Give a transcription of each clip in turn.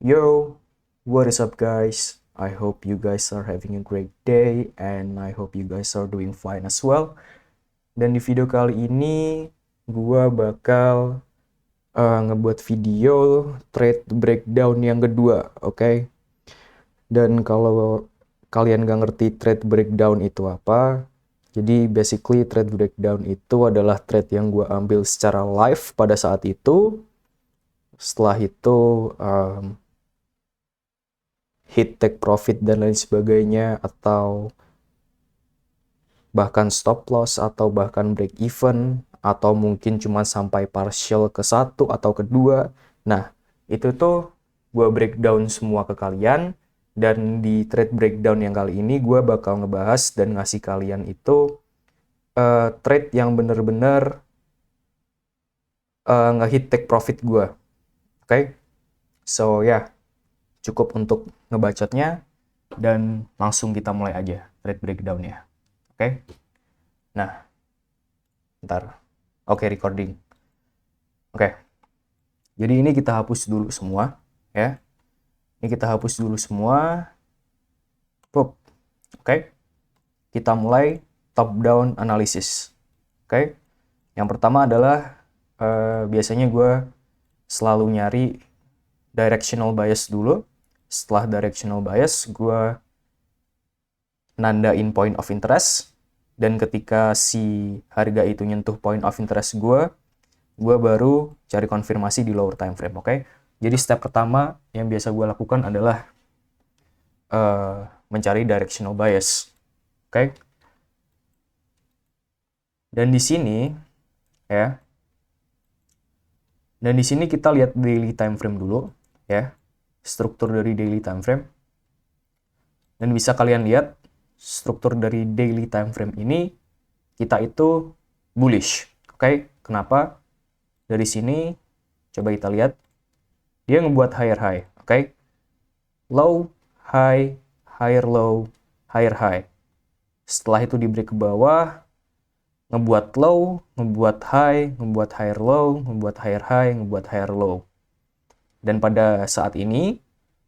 Yo, what is up guys? I hope you guys are having a great day and I hope you guys are doing fine as well. Dan di video kali ini gua bakal ngebuat video trade breakdown yang kedua, oke? Dan kalau kalian gak ngerti trade breakdown itu apa, jadi basically trade breakdown itu adalah trade yang gua ambil secara live pada saat itu. Setelah itu hit take profit dan lain sebagainya, atau bahkan stop loss, atau bahkan break even, atau mungkin cuma sampai partial ke satu atau kedua. Nah, itu tuh gue breakdown semua ke kalian, dan di trade breakdown yang kali ini gue bakal ngebahas dan ngasih kalian itu trade yang bener-bener nge-hit take profit gue. Oke? So ya, cukup untuk ngebacotnya dan langsung kita mulai aja trade breakdown-nya. Oke? Nah, ntar. Oke, recording. Oke. Jadi ini kita hapus dulu semua, ya. Ini kita hapus dulu semua. Pop. Oke. Kita mulai top down analysis. Oke. Yang pertama adalah biasanya gue selalu nyari directional bias dulu. Setelah directional bias, gue nandain point of interest. Dan ketika si harga itu nyentuh point of interest gue baru cari konfirmasi di lower time frame, oke? Jadi step pertama yang biasa gue lakukan adalah mencari directional bias, oke? Dan di sini, ya. Dan di sini kita lihat daily time frame dulu, ya. Struktur dari daily time frame. Dan bisa kalian lihat struktur dari daily time frame ini kita itu bullish. Oke, kenapa? Dari sini coba kita lihat dia ngebuat higher high, oke? Low, high, higher low, higher high. Setelah itu di break ke bawah, ngebuat low, ngebuat high, ngebuat higher low, ngebuat higher high, ngebuat higher low. Dan pada saat ini,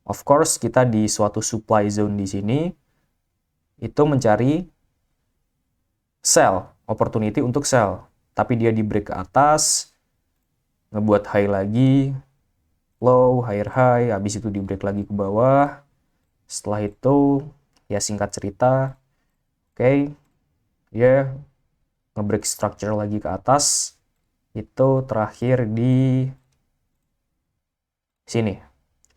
of course, kita di suatu supply zone di sini, itu mencari sell, opportunity untuk sell. Tapi dia di break ke atas, ngebuat high lagi, low, higher high, habis itu di break lagi ke bawah. Setelah itu, ya singkat cerita, oke, dia nge-break structure lagi ke atas, itu terakhir di sini.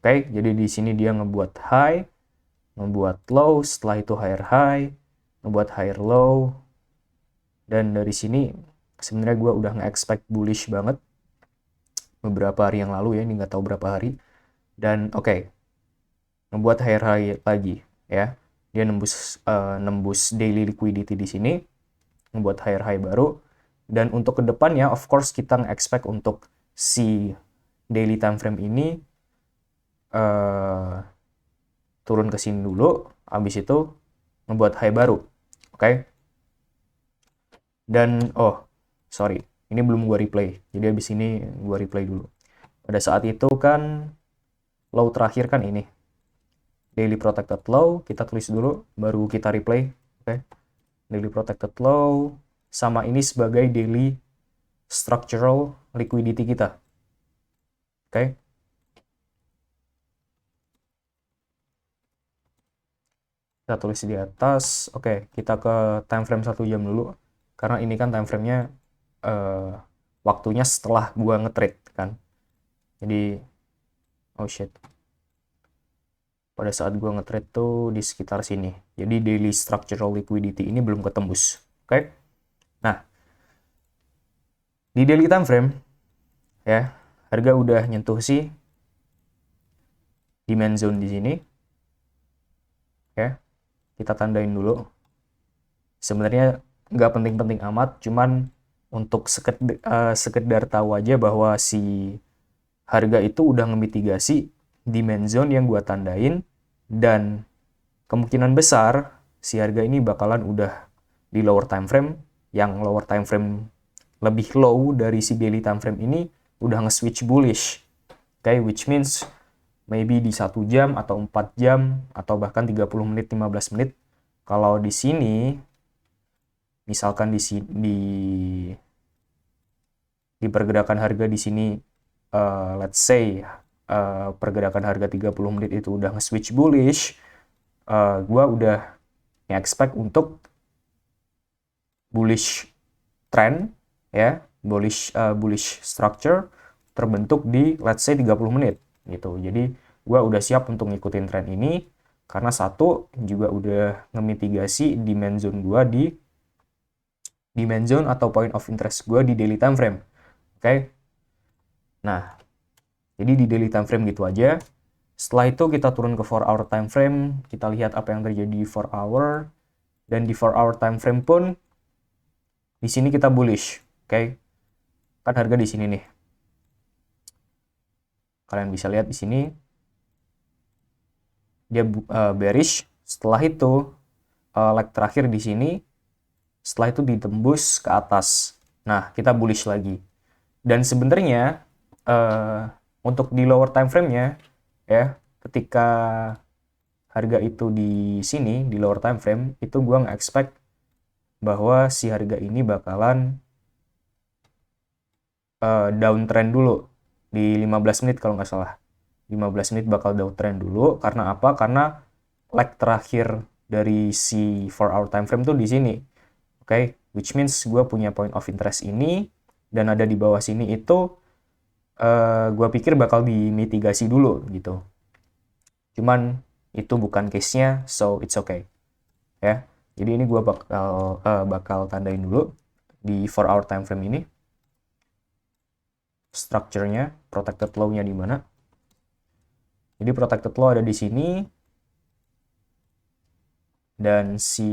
Oke, jadi di sini dia ngebuat high, ngebuat low, setelah itu higher high, ngebuat higher low, dan dari sini sebenarnya gue udah nge-expect bullish banget beberapa hari yang lalu, ya, ini nggak tahu berapa hari. Dan oke, ngebuat higher high lagi, ya, dia nembus daily liquidity di sini, ngebuat higher high baru. Dan untuk kedepannya, of course, kita nge-expect untuk si daily time frame ini turun ke sini dulu, habis itu ngebuat high baru, oke? Dan sorry, ini belum gua replay, jadi habis ini gua replay dulu. Pada saat itu kan low terakhir kan ini daily protected low, kita tulis dulu baru kita replay, oke? Daily protected low sama ini sebagai daily structural liquidity kita, oke? Kita tulis di atas. Oke, kita ke time frame 1 jam dulu, karena ini kan time frame-nya waktunya setelah gua nge-trade kan. Jadi oh shit, pada saat gua nge-trade tuh di sekitar sini, jadi daily structural liquidity ini belum ketembus, oke? Nah, di daily time frame, ya, harga udah nyentuh si demand zone di sini, ya. Kita tandain dulu. Sebenarnya nggak penting-penting amat, cuman untuk sekedar tahu aja bahwa si harga itu udah ngemitigasi demand zone yang gua tandain, dan kemungkinan besar si harga ini bakalan udah di lower time frame, yang lower time frame lebih low dari si daily time frame ini udah nge-switch bullish. Okay, which means maybe di 1 jam atau 4 jam atau bahkan 30 menit, 15 menit. Kalau di sini misalkan di pergerakan harga di sini let's say pergerakan harga 30 menit itu udah nge-switch bullish, gua udah expect untuk bullish trend ya, bullish structure terbentuk di let's say 30 menit gitu. Jadi gua udah siap untuk ngikutin tren ini karena satu juga udah ngemitigasi demand zone gua di demand zone atau point of interest gua di daily time frame. Oke. Nah, jadi di daily time frame gitu aja. Setelah itu kita turun ke 4 hour time frame, kita lihat apa yang terjadi di 4 hour, dan di 4 hour time frame pun di sini kita bullish, oke? Kan harga di sini nih. Kalian bisa lihat di sini dia bearish. Setelah itu leg terakhir di sini, setelah itu ditembus ke atas. Nah, kita bullish lagi. Dan sebenarnya untuk di lower time frame-nya ya, ketika harga itu di sini di lower time frame itu gua nggak expect bahwa si harga ini bakalan downtrend dulu di 15 menit kalau nggak salah. 15 menit bakal downtrend dulu. Karena apa? Karena leg terakhir dari si 4 hour time frame tuh di sini. Oke, which means gue punya point of interest ini dan ada di bawah sini itu gue pikir bakal dimitigasi dulu gitu. Cuman itu bukan case-nya, so it's okay. Ya. Jadi ini gue bakal tandain dulu di 4 hour time frame ini. Structure-nya, protected low-nya di mana? Jadi protected low ada di sini dan si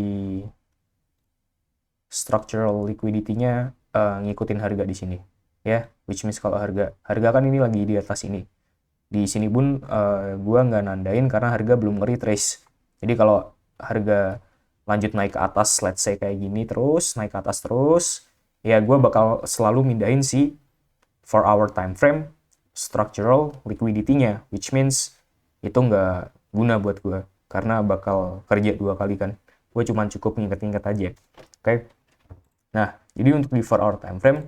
structural liquidity-nya ngikutin harga di sini. Ya, which means kalau harga kan ini lagi di atas ini. Di sini pun gua nggak nandain karena harga belum nge-retrace. Jadi kalau harga lanjut naik ke atas, let's say kayak gini terus, naik ke atas terus, ya gua bakal selalu mindahin si 4 hour time frame structural liquidity-nya, which means itu nggak guna buat gue karena bakal kerja 2 kali kan. Gue cuma cukup nginget-nginget aja. Oke. Nah, jadi untuk di 4 hour time frame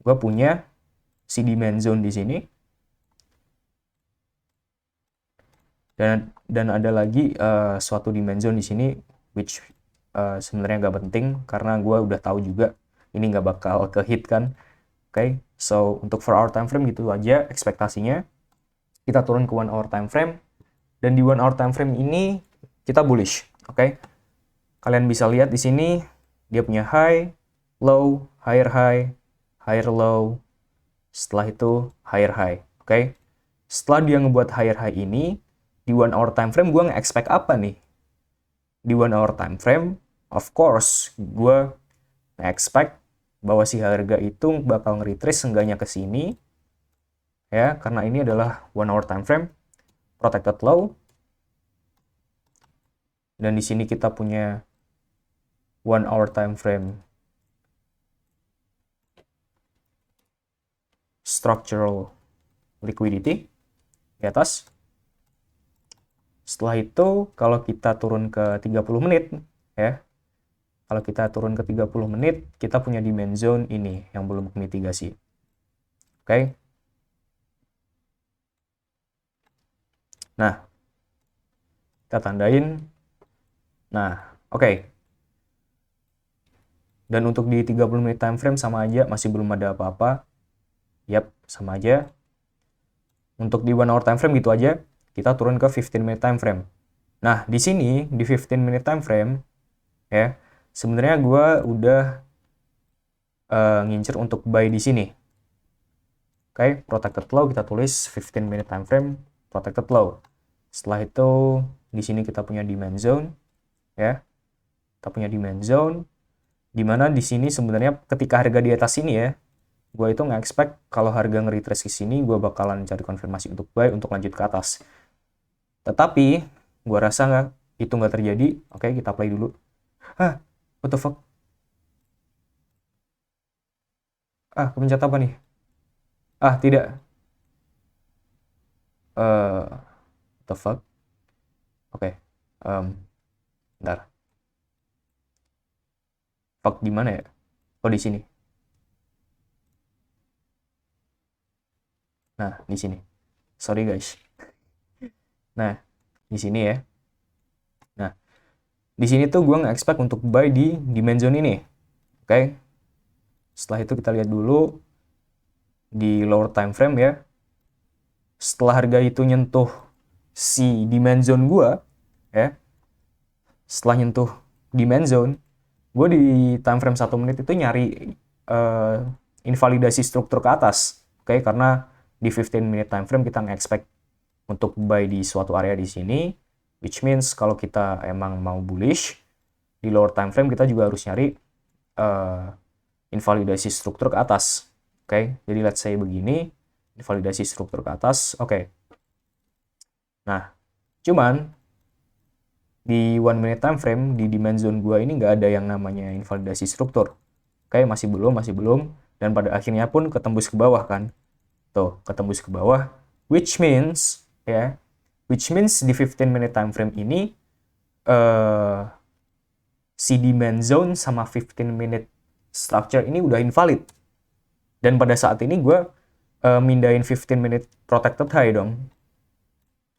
gue punya si demand zone di sini. Dan ada lagi suatu demand zone di sini which sebenarnya nggak penting karena gue udah tahu juga ini nggak bakal ke-hit kan. Oke, so untuk 4 hour time frame gitu aja ekspektasinya. Kita turun ke 1 hour time frame dan di 1 hour time frame ini kita bullish. Oke. Kalian bisa lihat di sini dia punya high, low, higher high, higher low. Setelah itu higher high. Oke. Setelah dia ngebuat higher high ini di 1 hour time frame gue nge-expect apa nih? Di 1 hour time frame of course gue nge-expect bahwa si harga itu bakal nge-retrace seenggaknya ke sini ya, karena ini adalah 1 hour time frame protected low dan di sini kita punya 1 hour time frame structural liquidity di atas. Setelah itu kalau kita turun ke 30 menit ya, kalau kita turun ke 30 menit kita punya demand zone ini yang belum mitigasi. Oke. Nah, kita tandain. Nah, oke. Dan untuk di 30 menit time frame sama aja, masih belum ada apa-apa. Yap, sama aja. Untuk di 1 hour time frame gitu aja, kita turun ke 15 minute time frame. Nah, di sini di 15 minute time frame ya, sebenarnya gue udah ngincer untuk buy di sini. Oke, protected low kita tulis 15 minute time frame protected low. Setelah itu di sini kita punya demand zone ya. Kita punya demand zone di mana di sini sebenarnya ketika harga di atas sini ya, gue itu nggak expect kalau harga nge-retrace ke sini gue bakalan cari konfirmasi untuk buy untuk lanjut ke atas. Tetapi gue rasa itu nggak terjadi. Oke, kita play dulu. What the fuck? Kepencet apa nih? Tidak. The fuck? Oke. Bentar. Fuck di mana ya? Oh, di sini. Nah, di sini. Sorry guys. Nah, di sini ya. Nah, di sini tuh gue nge-expect untuk buy di demand zone ini. Oke. Setelah itu kita lihat dulu di lower time frame ya. Setelah harga itu nyentuh si demand zone gue, ya. Setelah nyentuh demand zone, gue di time frame 1 menit itu nyari invalidasi struktur ke atas. Oke, karena di 15 minute time frame kita nge-expect untuk buy di suatu area di sini, which means kalau kita emang mau bullish, di lower time frame kita juga harus nyari invalidasi struktur ke atas. Oke, jadi let's say begini, invalidasi struktur ke atas. Oke. Nah, cuman di 1 minute time frame di demand zone gua ini nggak ada yang namanya invalidasi struktur. Oke, masih belum, dan pada akhirnya pun ketembus ke bawah kan. Tuh, ketembus ke bawah, which means di 15 minute time frame ini si demand zone sama 15 minute structure ini udah invalid. Dan pada saat ini gue mindahin 15 minute protected high dong.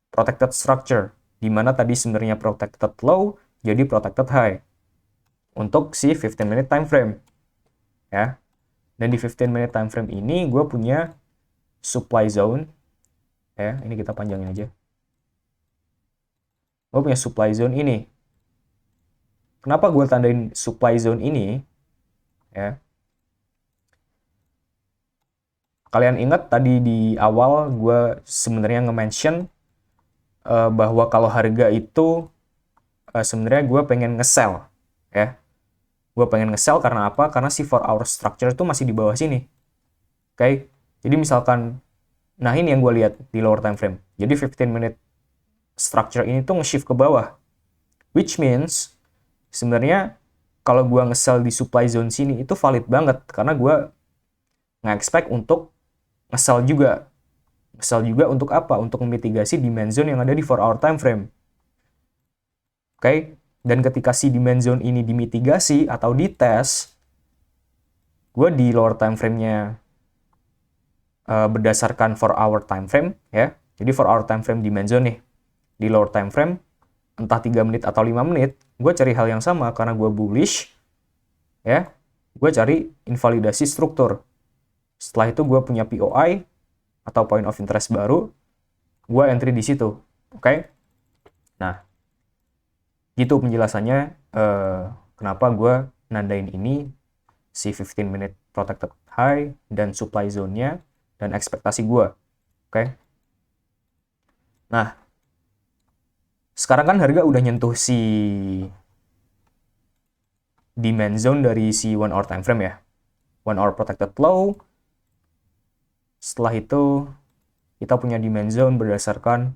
Protected structure. Dimana tadi sebenarnya protected low jadi protected high. Untuk si 15 minute time frame. Ya. Dan di 15 minute time frame ini gue punya supply zone. Ya, ini kita panjangin aja. Gue punya supply zone ini. Kenapa gue tandain supply zone ini? Ya. Kalian ingat tadi di awal gue sebenarnya nge-mention bahwa kalau harga itu sebenarnya gue pengen nge-sell. Ya. Gue pengen nge-sell karena apa? Karena si 4 hour structure itu masih di bawah sini. Oke. Jadi misalkan, nah ini yang gue lihat di lower time frame. Jadi 15 minute structure ini tuh nge-shift ke bawah. Which means sebenarnya kalau gue nge-sell di supply zone sini itu valid banget karena gue nge-expect untuk nge-sell juga. Nge-sell juga untuk apa? Untuk memitigasi demand zone yang ada di 4 hour time frame. Oke? Dan ketika si demand zone ini dimitigasi atau dites, gue di lower time frame-nya berdasarkan 4 hour time frame ya. Jadi 4 hour time frame demand zone nih. Di lower time frame entah 3 menit atau 5 menit, gue cari hal yang sama karena gue bullish, ya, gue cari invalidasi struktur. Setelah itu gue punya POI, atau point of interest baru, gue entry di situ, oke? Nah, gitu penjelasannya kenapa gue nandain ini, si 15 minute protected high, dan supply zone-nya, dan ekspektasi gue, oke? Nah, sekarang kan harga udah nyentuh si demand zone dari si 1 hour time frame ya. 1 hour protected low. Setelah itu kita punya demand zone berdasarkan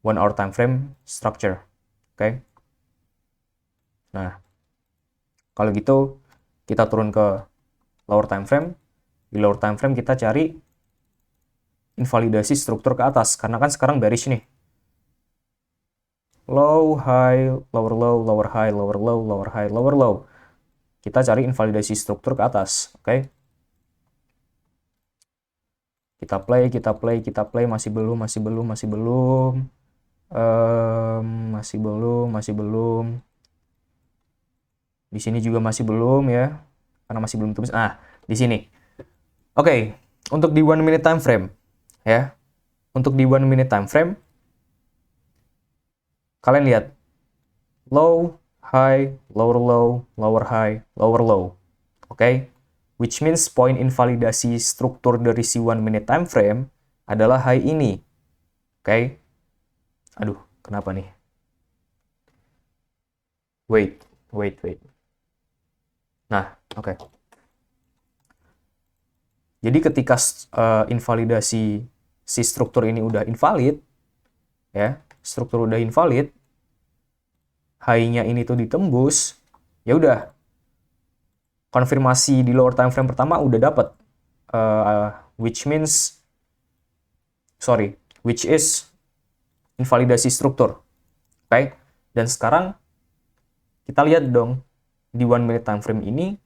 1 hour time frame structure. Oke. Nah, kalau gitu kita turun ke lower time frame. Di lower time frame kita cari invalidasi struktur ke atas karena kan sekarang bearish nih. Low, high, lower low, lower high, lower low, lower high, lower low. Kita cari invalidasi struktur ke atas, oke? Kita play, masih belum. Masih belum. Di sini juga masih belum ya, karena masih belum tembus. Ah, di sini. Oke, untuk di 1 minute time frame, ya. Untuk di 1 minute time frame, kalian lihat low, high, lower low, lower high, lower low. Oke, which means point invalidasi struktur dari si 1 minute time frame adalah high ini. Oke. Aduh, kenapa nih? Wait. Nah, oke. Jadi ketika invalidasi si struktur ini udah invalid, ya, struktur udah invalid, high-nya ini tuh ditembus, ya udah, konfirmasi di lower time frame pertama udah dapet, which is invalidasi struktur. Oke? Dan sekarang kita lihat dong di 1 minute time frame ini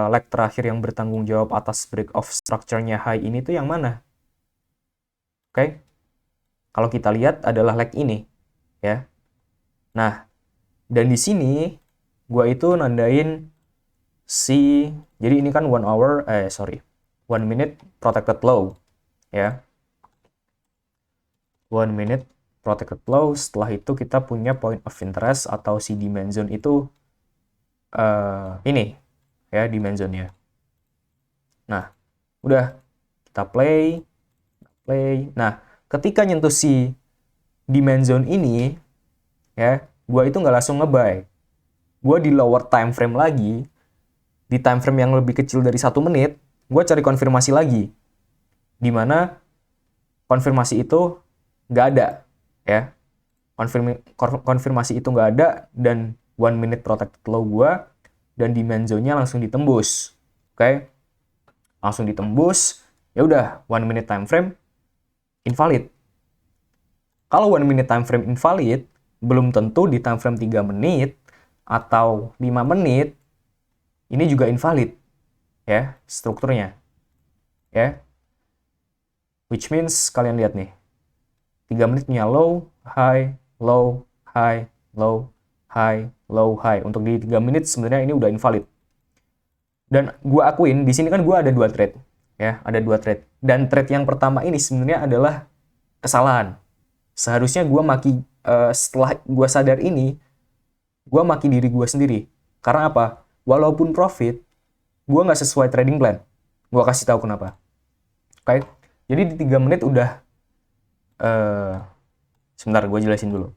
leg terakhir yang bertanggung jawab atas break of structure-nya high ini tuh yang mana? Oke? Kalau kita lihat adalah leg ini, ya. Nah, dan di sini gua itu nandain jadi ini kan 1 minute protected low, ya. 1 minute protected low, setelah itu kita punya point of interest atau si demand zone itu ini, ya, demand zone-nya. Nah, udah kita play. Nah, ketika nyentuh si demand zone ini, ya, gua itu nggak langsung nge-buy. Gua di lower time frame lagi, di time frame yang lebih kecil dari 1 menit, gua cari konfirmasi lagi, dimana konfirmasi itu nggak ada, ya. Konfirmasi itu nggak ada, dan 1 minute protected low gua dan demand zone-nya langsung ditembus. Oke? Langsung ditembus. Ya udah, 1 minute time frame invalid. Kalau 1 minute time frame invalid, belum tentu di time frame 3 menit atau 5 menit ini juga invalid, ya, strukturnya, ya. Which means kalian lihat nih, 3 menit punya low, high, low, high, low, high, low, high. Untuk di 3 menit sebenarnya ini udah invalid. Dan gue akuin di sini kan gue ada 2 trade, ya, ada 2 trade. Dan trade yang pertama ini sebenarnya adalah kesalahan. Seharusnya gue setelah gue sadar ini, gue maki diri gue sendiri. Karena apa? Walaupun profit, gue nggak sesuai trading plan. Gue kasih tahu kenapa. Oke? Jadi di 3 menit udah sebentar, gue jelasin dulu.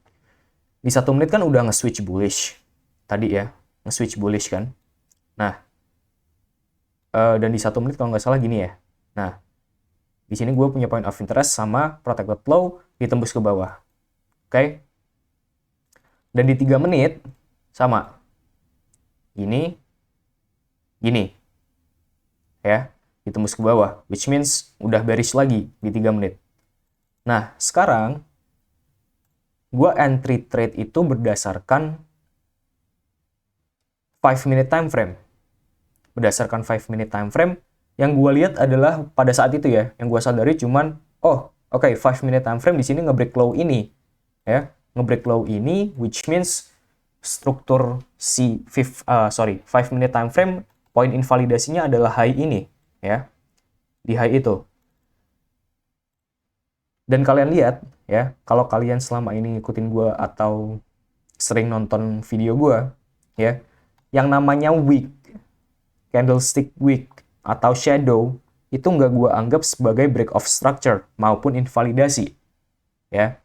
Di 1 menit kan udah nge-switch bullish tadi, ya, nge-switch bullish kan. Nah, dan di 1 menit kalau nggak salah gini, ya. Nah, di sini gue punya point of interest sama protected low ditembus ke bawah. Oke? Dan di 3 menit sama. Gini, ya, ditembus ke bawah, which means udah bearish lagi di 3 menit. Nah, sekarang gue entry trade itu berdasarkan 5 minute time frame. Berdasarkan 5 minute time frame, yang gue lihat adalah pada saat itu, ya, yang gue sadari cuman, oke, 5 minute time frame di sini nge-break low ini, ya, nge-break low ini, which means struktur si 5 minute time frame point invalidasinya adalah high ini, ya, di high itu. Dan kalian lihat, ya, kalau kalian selama ini ngikutin gue atau sering nonton video gue, ya, yang namanya wick, candlestick wick atau shadow itu nggak gue anggap sebagai break of structure maupun invalidasi, ya.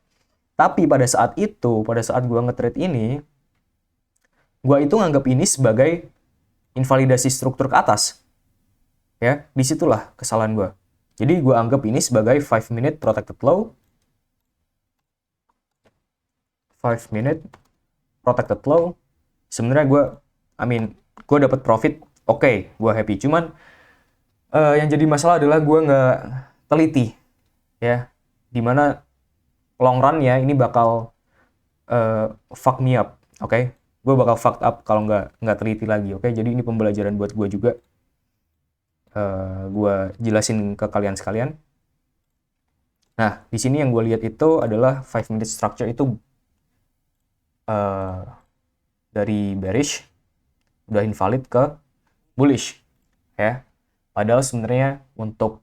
Tapi pada saat gue nge-trade ini, gue itu nganggap ini sebagai invalidasi struktur ke atas, ya. Disitulah kesalahan gue. Jadi gue anggap ini sebagai 5 minute protected low. 5 minute protected low. Sebenarnya gue dapat profit, oke, gue happy. Cuman yang jadi masalah adalah gue nggak teliti, ya. Dimana long run-nya ini bakal fuck me up, oke. Gue bakal fucked up kalau nggak teliti lagi, oke. Jadi ini pembelajaran buat gue juga. Gue jelasin ke kalian sekalian. Nah, di sini yang gue lihat itu adalah 5 minute structure itu dari bearish udah invalid ke bullish, ya. Padahal sebenarnya untuk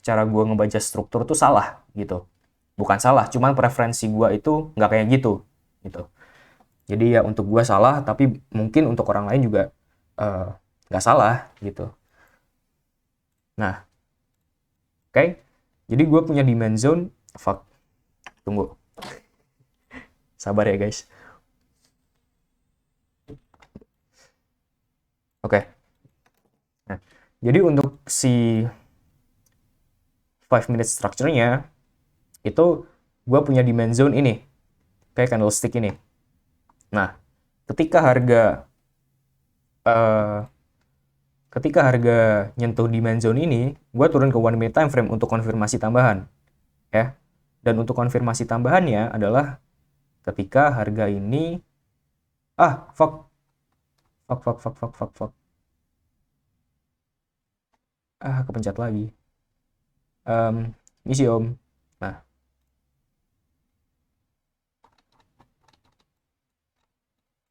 cara gue ngebaca struktur tuh salah gitu. Bukan salah, cuman preferensi gue itu nggak kayak gitu. Jadi ya untuk gue salah, tapi mungkin untuk orang lain juga nggak salah gitu. Nah, oke. Jadi gue punya demand zone. Tunggu. Sabar ya guys. Oke. Nah, jadi untuk si 5 minute structure-nya itu gue punya demand zone ini, kayak candlestick ini. Nah, ketika harga ketika harga nyentuh demand zone ini, gue turun ke 1 minute time frame untuk konfirmasi tambahan, ya. Dan untuk konfirmasi tambahannya adalah ketika harga ini, fuck, kepencet lagi. Misi om. Nah,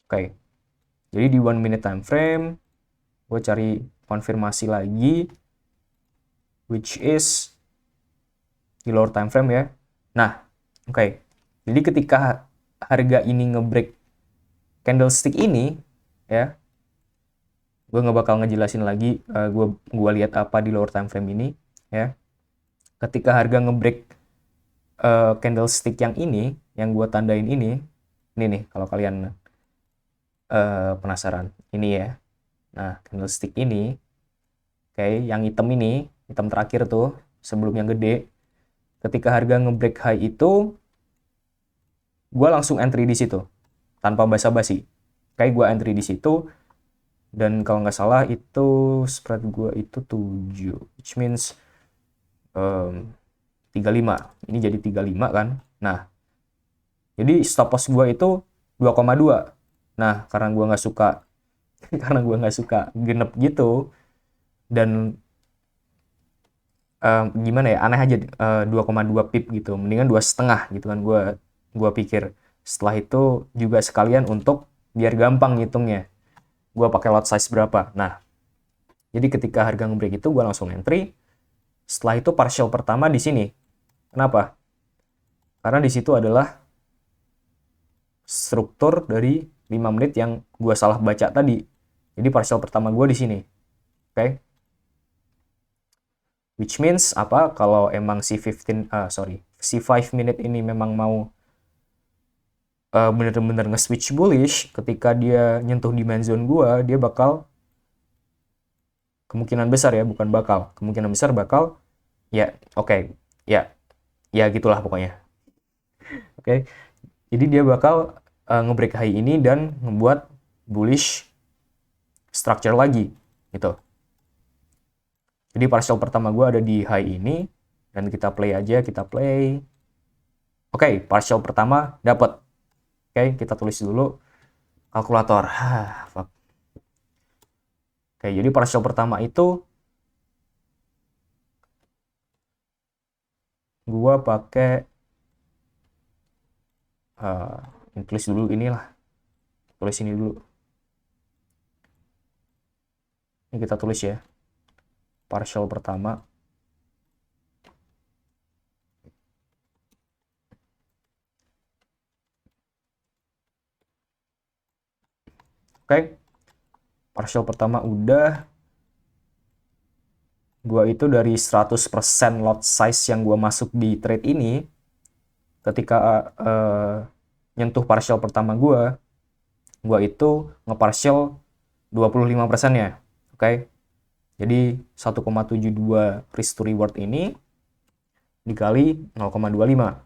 oke. Jadi di 1 minute time frame, gue cari konfirmasi lagi, which is di lower time frame ya. Nah, oke. Jadi ketika harga ini ngebreak candlestick ini, ya, gue nggak bakal ngejelasin lagi. Gue lihat apa di lower time frame ini, ya. Ketika harga ngebreak candlestick yang ini, yang gue tandain ini nih kalau kalian penasaran, ini ya. Nah, candlestick ini, oke, yang hitam ini, hitam terakhir tuh, sebelum yang gede, ketika harga ngebreak high itu, gue langsung entry di situ, tanpa basa-basi. Kayak gue entry di situ, dan kalau nggak salah itu spread gue itu 7, which means 35. Ini jadi 35 kan. Nah, jadi stop loss gue itu 2,2. Nah, karena gue nggak suka genep gitu, dan gimana ya, aneh aja, 2,2 pip gitu, mendingan 2,5 gitu kan. Gue pikir setelah itu juga sekalian untuk biar gampang ngitungnya, gue pakai lot size berapa. Nah, jadi ketika harga ngebreak itu gue langsung entry. Setelah itu partial pertama di sini. Kenapa? Karena di situ adalah struktur dari 5 menit yang gue salah baca tadi. Jadi partial pertama gue di sini. Oke? Which means apa? Kalau emang si 5 minute ini memang mau bener-bener nge-switch bullish, ketika dia nyentuh demand zone gue, dia bakal, kemungkinan besar ya, bukan bakal, kemungkinan besar bakal, ya oke, ya gitulah pokoknya. Oke, jadi dia bakal ngebreak high ini dan membuat bullish structure lagi gitu. Jadi partial pertama gue ada di high ini, dan kita play aja, kita play. Oke, partial pertama dapat. Oke, kita tulis dulu kalkulator. Fuck. Oke, jadi partial pertama itu gua pakai tulis dulu inilah. Tulis ini dulu. Ini kita tulis ya. Partial pertama. Oke. Partial pertama udah. Gua itu dari 100% lot size yang gua masuk di trade ini, ketika nyentuh partial pertama gua itu ngepartial 25% ya. Oke. Jadi 1,72 risk to reward ini dikali 0,25.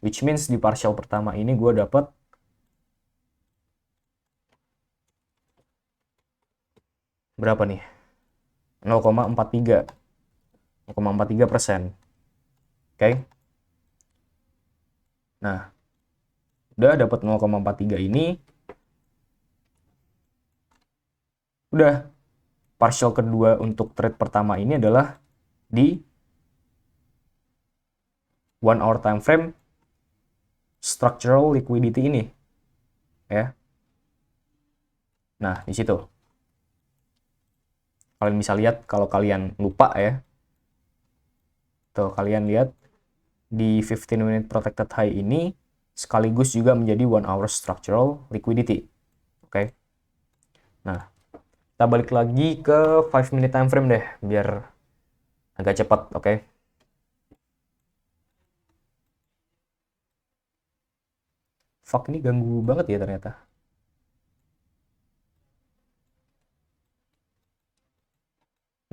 Which means di partial pertama ini gue dapat berapa nih? 0,43. 0,43%. Oke. Nah, udah dapat 0,43 ini. Udah, partial kedua untuk trade pertama ini adalah di 1 hour time frame structural liquidity ini, ya. Nah, di situ kalian bisa lihat, kalau kalian lupa ya, tuh kalian lihat di 15 minute protected high ini sekaligus juga menjadi 1 hour structural liquidity. Oke. Nah, kita balik lagi ke 5 minute time frame deh, biar agak cepat. Oke. Fuck, ini ganggu banget ya ternyata.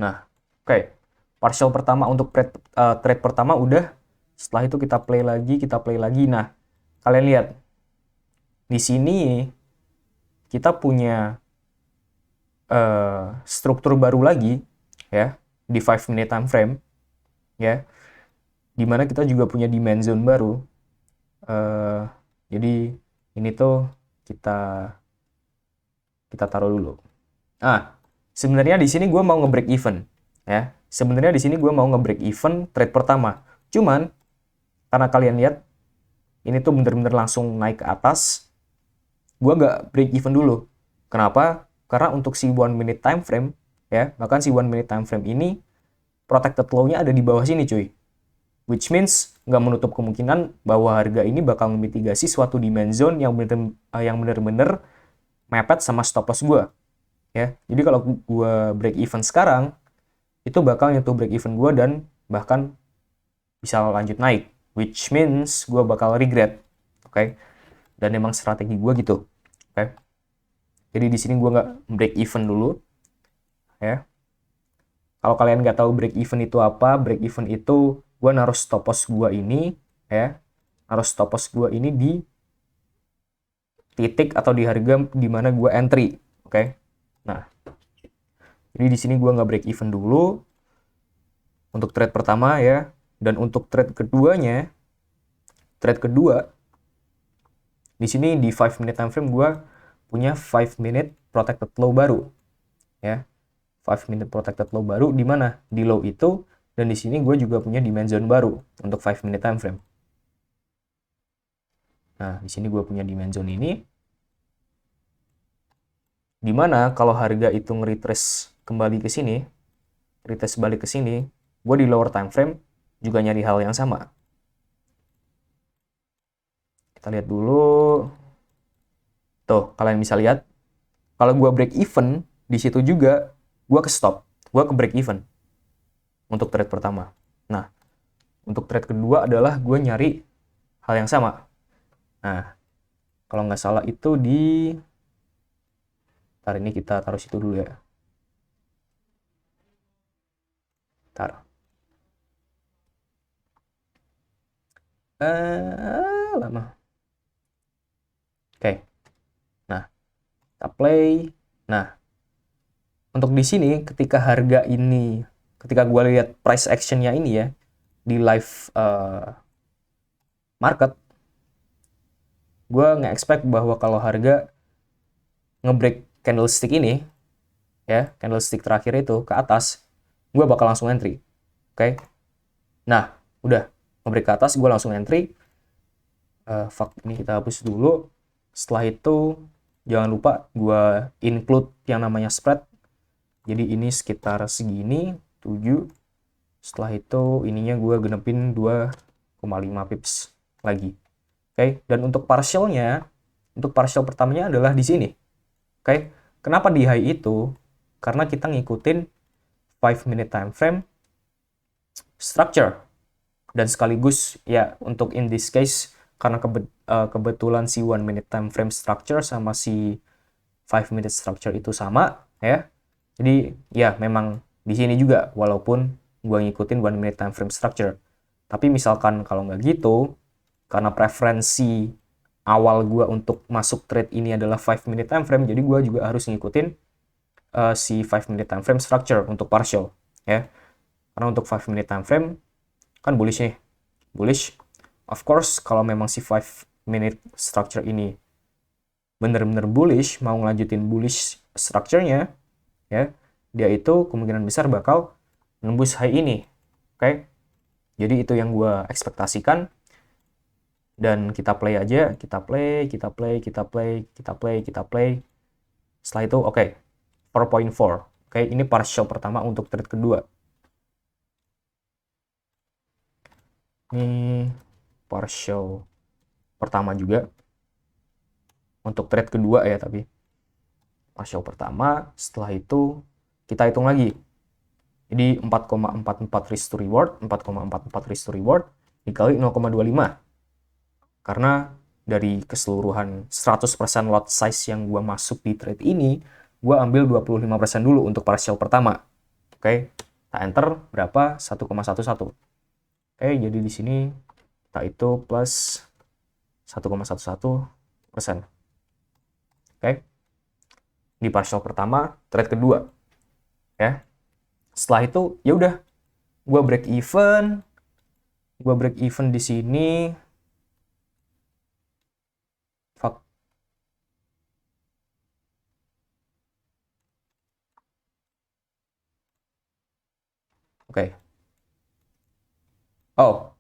Nah, oke. Partial pertama untuk trade pertama udah. Setelah itu kita play lagi. Nah, kalian lihat di sini kita punya struktur baru lagi ya di 5 minute time frame ya, dimana kita juga punya demand zone baru. Jadi ini tuh kita taruh dulu. Sebenarnya di sini gue mau nge-break even ya. Sebenarnya di sini gue mau nge-break even trade pertama. Cuman karena kalian lihat ini tuh bener-bener langsung naik ke atas, gue nggak break even dulu. Kenapa? Karena untuk si 1 minute time frame ya, bahkan si 1 minute time frame ini protected low-nya ada di bawah sini cuy. Which means nggak menutup kemungkinan bahwa harga ini bakal memitigasi suatu demand zone yang bener-bener mepet sama stop loss gue. Ya, jadi kalau gue break even sekarang, itu bakal nyentuh break even gue dan bahkan bisa lanjut naik. Which means gue bakal regret. Oke. Dan emang strategi gue gitu. Oke. Jadi di sini gue nggak break even dulu. Ya. Kalau kalian nggak tahu break even itu apa, break even itu gue naruh stop loss gue ini, ya, naruh stop loss gue ini di titik atau di harga di mana gue entry, oke? Nah, jadi di sini gue nggak break even dulu untuk trade pertama ya, dan untuk trade kedua di sini di 5 minute time frame gue punya 5 minute protected low baru, ya. 5 minute protected low baru di mana? Di low itu, dan di sini gue juga punya demand zone baru untuk 5 minute time frame. Nah, di sini gue punya demand zone ini, di mana kalau harga itu nge-retrace kembali ke sini, retrace balik ke sini, gue di lower time frame juga nyari hal yang sama. Kita lihat dulu. Tuh, kalian bisa lihat, kalau gue break even, di situ juga gue ke stop, gue ke break even untuk trade pertama. Nah, untuk trade kedua adalah gue nyari hal yang sama. Nah, kalau nggak salah itu di... Ntar ini kita taruh situ dulu ya. Ntar. Lama. Oke. Nah, kita play. Nah, untuk di sini ketika harga ini, ketika gue lihat price actionnya ini ya, di live market, gue nge-expect bahwa kalau harga nge-break candlestick ini, ya, candlestick terakhir itu ke atas, gue bakal langsung entry. Oke. Nah, udah nge-break ke atas, gue langsung entry. Fuck, ini kita hapus dulu. Setelah itu, jangan lupa gue include yang namanya spread. Jadi ini sekitar segini, 7. Setelah itu, ininya gue genepin 2,5 pips lagi. Oke, dan untuk partialnya, untuk partial pertamanya adalah di sini. Oke, kenapa di high itu? Karena kita ngikutin 5 minute time frame structure. Dan sekaligus ya untuk in this case karena kebetulan si 1 minute time frame structure sama si 5 minute structure itu sama ya. Jadi ya memang di sini juga walaupun gua ngikutin 1 minute time frame structure. Tapi misalkan kalau nggak gitu, karena preferensi awal gua untuk masuk trade ini adalah 5 minute time frame, jadi gua juga harus ngikutin si 5 minute time frame structure untuk partial ya. Karena untuk 5 minute time frame kan bullish nih. Bullish. Of course, kalau memang si 5 minute structure ini bener-bener bullish, mau ngelanjutin bullish structure-nya, ya, dia itu kemungkinan besar bakal nembus high ini. Oke? Jadi itu yang gue ekspektasikan. Dan kita play aja, kita play. Setelah itu, oke, 4.4. Oke, ini partial pertama untuk trade kedua. Ini partial pertama juga untuk trade kedua ya, tapi partial pertama. Setelah itu kita hitung lagi, jadi 4,44 risk to reward, 4,44 risk to reward dikali 0,25, karena dari keseluruhan 100% lot size yang gua masuk di trade ini, gua ambil 25% dulu untuk partial pertama. Oke, kita enter berapa? 1,11. Oke, jadi di sini kita itu plus 1,11%. Oke. di partial pertama, trade kedua, ya. Setelah itu ya udah, gue break even di sini. Fuck. Oke. Oh,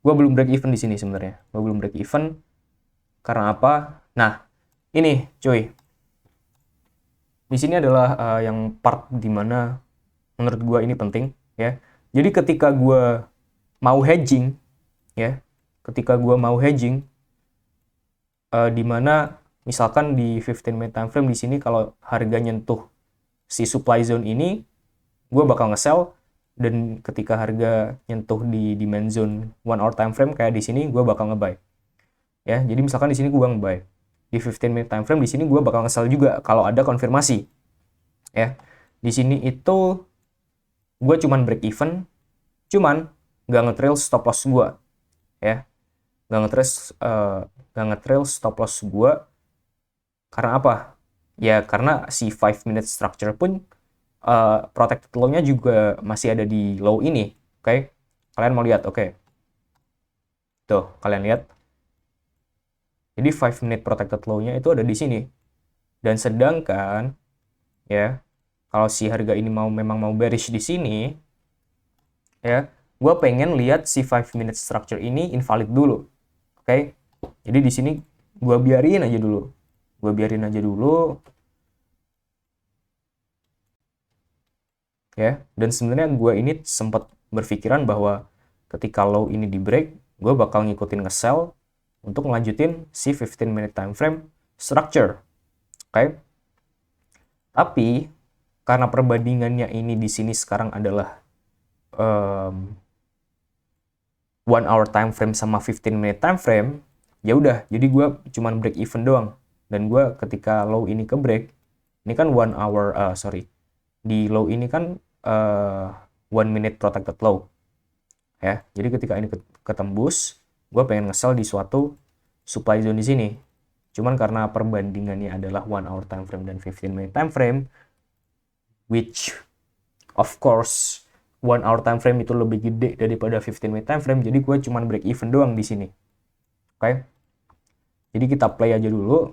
gue belum break even di sini sebenarnya. Gue belum break even karena apa? Nah, ini cuy. Di sini adalah yang part dimana menurut gue ini penting, ya. Jadi ketika gue mau hedging, ya, ketika gue mau hedging, dimana misalkan di 15 minute time frame di sini kalau harga nyentuh si supply zone ini, gue bakal nge-sell, dan ketika harga nyentuh di demand zone 1 hour time frame kayak di sini, gue bakal nge-buy. Ya, jadi misalkan di sini gue nge-buy. Di 15 minute time frame di sini gue bakal nge-sell juga kalau ada konfirmasi. Ya. Di sini itu gue cuman break even, cuman nggak nge-trail stop loss gue. Ya. Nggak nge-trail stop loss gue karena apa? Ya karena si 5 minute structure pun protected low-nya juga masih ada di low ini. Oke, kalian mau lihat? Oke, tuh kalian lihat. Jadi 5 minute protected low-nya itu ada di sini. Dan sedangkan ya, kalau si harga ini memang mau bearish di sini, ya, gue pengen lihat si 5 minute structure ini invalid dulu. Oke, jadi di sini gue biarin aja dulu. Ya, dan sebenarnya gue ini sempat berpikiran bahwa ketika low ini di break, gue bakal ngikutin nge-sell untuk ngelanjutin si 15 minute time frame structure. Oke. Tapi karena perbandingannya ini di sini sekarang adalah 1 hour time frame sama 15 minute time frame, ya udah, jadi gue cuman break even doang. Dan gue ketika low ini ke break, ini kan 1 hour, di low ini kan 1 minute protected low. Ya, jadi ketika ini ketembus, gue pengen nge-sell di suatu supply zone di sini. Cuman karena perbandingannya adalah 1 hour time frame dan 15 minute time frame, which of course 1 hour time frame itu lebih gede daripada 15 minute time frame, jadi gue cuman break even doang di sini. Oke. Jadi kita play aja dulu.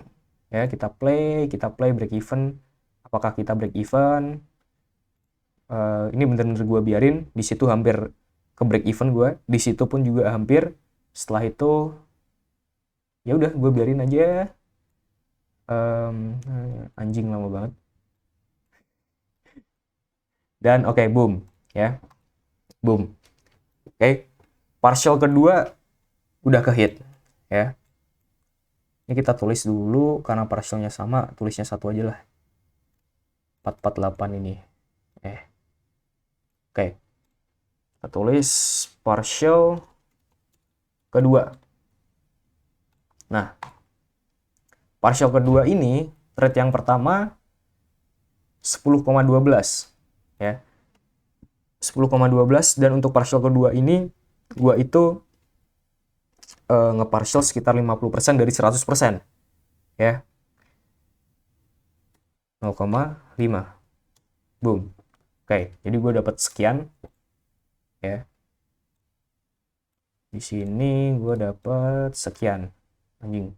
Ya, kita play break even. Apakah kita break even? Ini bener-bener gue biarin. Di situ hampir ke break even gue. Di situ pun juga hampir. Setelah itu ya udah gue biarin aja. Anjing lama banget. Dan oke, boom, ya, boom. Oke, partial kedua udah ke hit, ya. Ini kita tulis dulu karena partialnya sama, tulisnya satu aja lah. 448 ini. Oke. Kita tulis partial kedua. Nah, partial kedua ini, trade yang pertama 10,12, ya. 10,12, dan untuk partial kedua ini gua itu ngepartial sekitar 50% dari 100%, ya. 0,5. Boom. Oke, jadi gue dapat sekian, ya. Di sini gue dapat sekian. Anjing.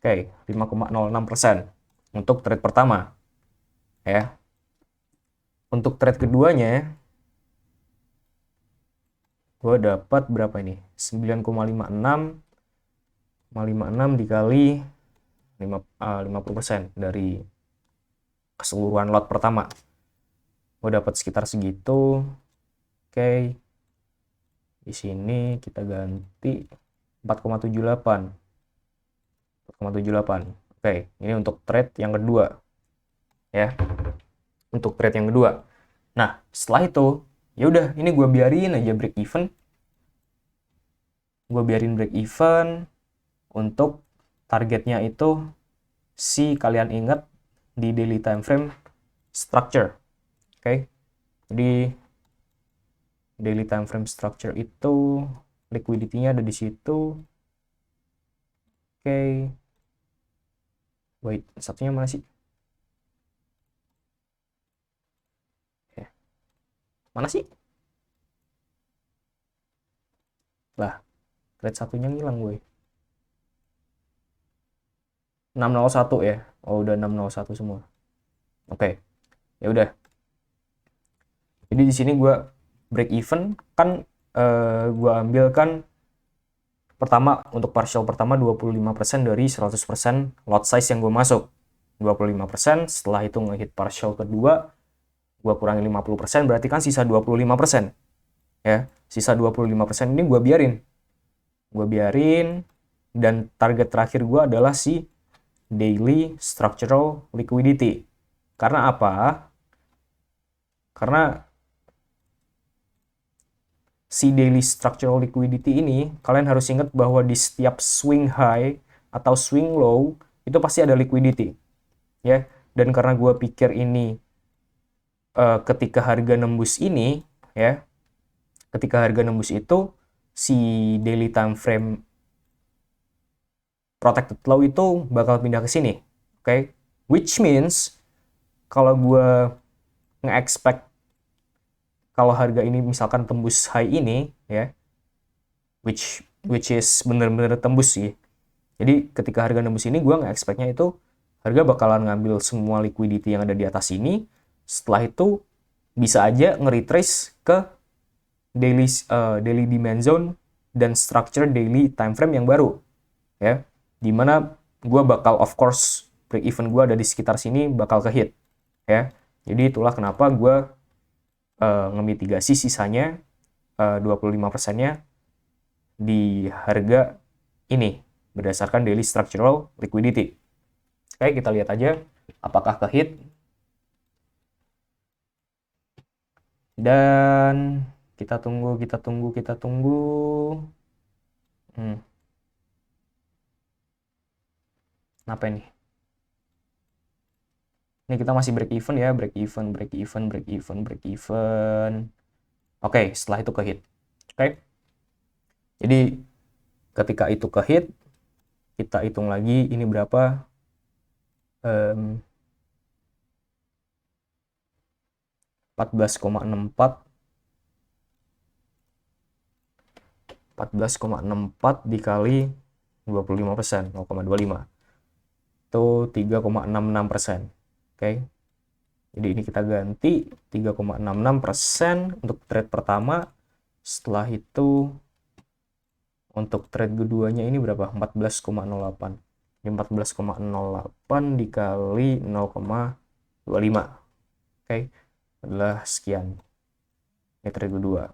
Oke, 5,06% untuk trade pertama, ya. Untuk trade keduanya gue dapat berapa ini? 9,56 dikali 50% dari keseluruhan lot pertama. Gue dapat sekitar segitu. Oke. Di sini kita ganti 4,78. 4,78. Oke, ini untuk trade yang kedua. Ya. Untuk trade yang kedua. Nah, setelah itu, ya udah, ini gue biarin aja break even. Gue biarin break even untuk targetnya itu si kalian ingat di daily time frame structure. Oke. Jadi daily time frame structure itu liquidity-nya ada di situ. Oke. Wait, satunya mana sih? Mana sih? Lah, thread satunya ngilang gue. 601 ya. Oh, udah 601 semua. Oke. Ya udah. Jadi di sini gue break even kan gue ambil kan pertama untuk partial pertama 25% dari 100% lot size yang gue masuk. 25%, setelah itu ngehit partial kedua, gue kurangi 50%, berarti kan sisa 25%. Ya, sisa 25% ini gue biarin. Dan target terakhir gue adalah si daily structural liquidity. Karena apa? Karena si daily structural liquidity ini, kalian harus ingat bahwa di setiap swing high atau swing low, itu pasti ada liquidity. Ya, dan karena gue pikir ini ketika harga nembus ini, ya, ketika harga nembus itu, si daily time frame protected low itu bakal pindah ke sini. Oke? Which means, kalau gue nge-expect kalau harga ini misalkan tembus high ini, ya, which is bener-bener tembus sih. Jadi ketika harga nembus ini, gue nge-expect-nya itu harga bakalan ngambil semua liquidity yang ada di atas ini. Setelah itu bisa aja nge-retrace ke daily demand zone dan structure daily time frame yang baru, ya. Dimana gue bakal, of course, break even gue ada di sekitar sini bakal ke hit, ya. Jadi itulah kenapa gue ngemitigasi sisanya 25%-nya di harga ini berdasarkan daily structural liquidity. Oke, kita lihat aja apakah ke hit. Dan kita tunggu. Kenapa ini? Ini kita masih break even ya, break even. Oke, setelah itu ke hit. Oke. Jadi ketika itu ke hit, kita hitung lagi ini berapa. 14,64 dikali 25%, 0,25. Itu 3,66%. Oke. Jadi ini kita ganti 3,66% untuk trade pertama. Setelah itu untuk trade keduanya ini berapa? 14,08. Ini 14,08 dikali 0,25. Oke. Adalah sekian. Ini trade kedua.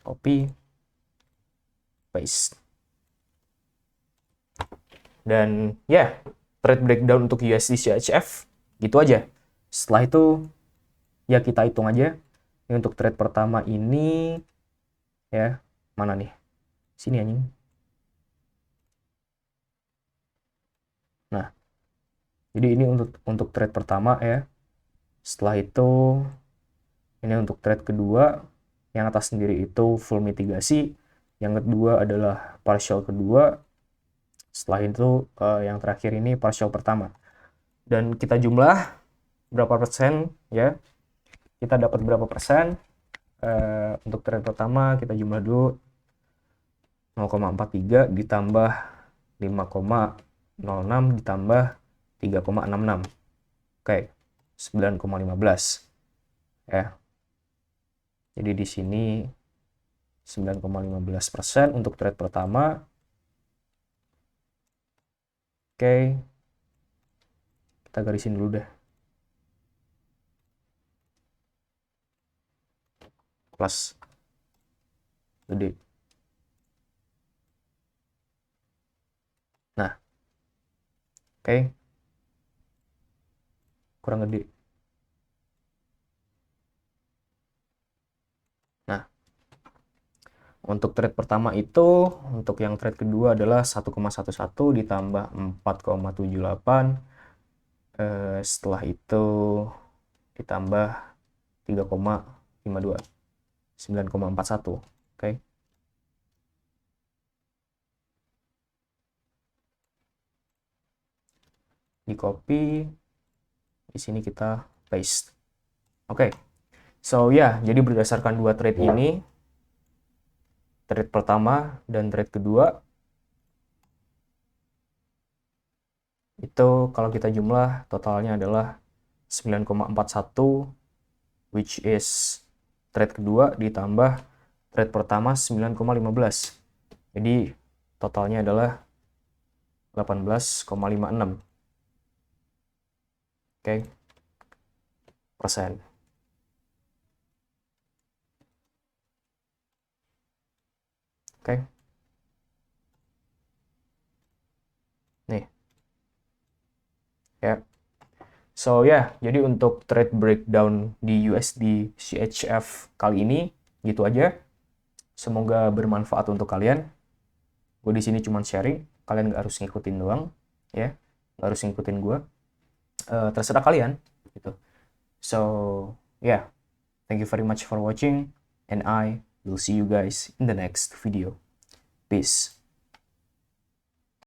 Copy, paste. Dan ya, trade breakdown untuk USD CHF gitu aja. Setelah itu ya kita hitung aja. Ini untuk trade pertama ini ya, mana nih? Sini anjing. Nah, jadi ini untuk trade pertama ya. Setelah itu ini untuk trade kedua. Yang atas sendiri itu full mitigasi. Yang kedua adalah partial kedua. Setelah itu yang terakhir ini partial pertama. Dan kita jumlah berapa persen ya. Kita dapat berapa persen. Untuk trade pertama kita jumlah dulu 0,43 ditambah 5,06 ditambah 3,66. Oke, 9,15 ya. Jadi di sini 9,15% untuk trade pertama. Oke, kita garisin dulu deh. Plus gede. Nah, oke, kurang gede. Nah, untuk trade pertama itu, untuk yang trade kedua adalah 1,11 ditambah 4,78. Setelah itu ditambah 3,52. 9,41. Oke. di copy, di sini kita paste. Oke. So jadi berdasarkan dua trade ini, trade pertama dan trade kedua, itu kalau kita jumlah totalnya adalah 9,41, which is trade kedua ditambah trade pertama 9,15. Jadi totalnya adalah 18,56. Oke. Persen. Oke. Nih. Ya. So jadi untuk trade breakdown di USD CHF kali ini gitu aja. Semoga bermanfaat untuk kalian. Gue di sini cuma sharing, kalian nggak harus ngikutin doang, ya, nggak harus ngikutin gue. Terserah kalian, gitu. So thank you very much for watching, and I will see you guys in the next video. Peace.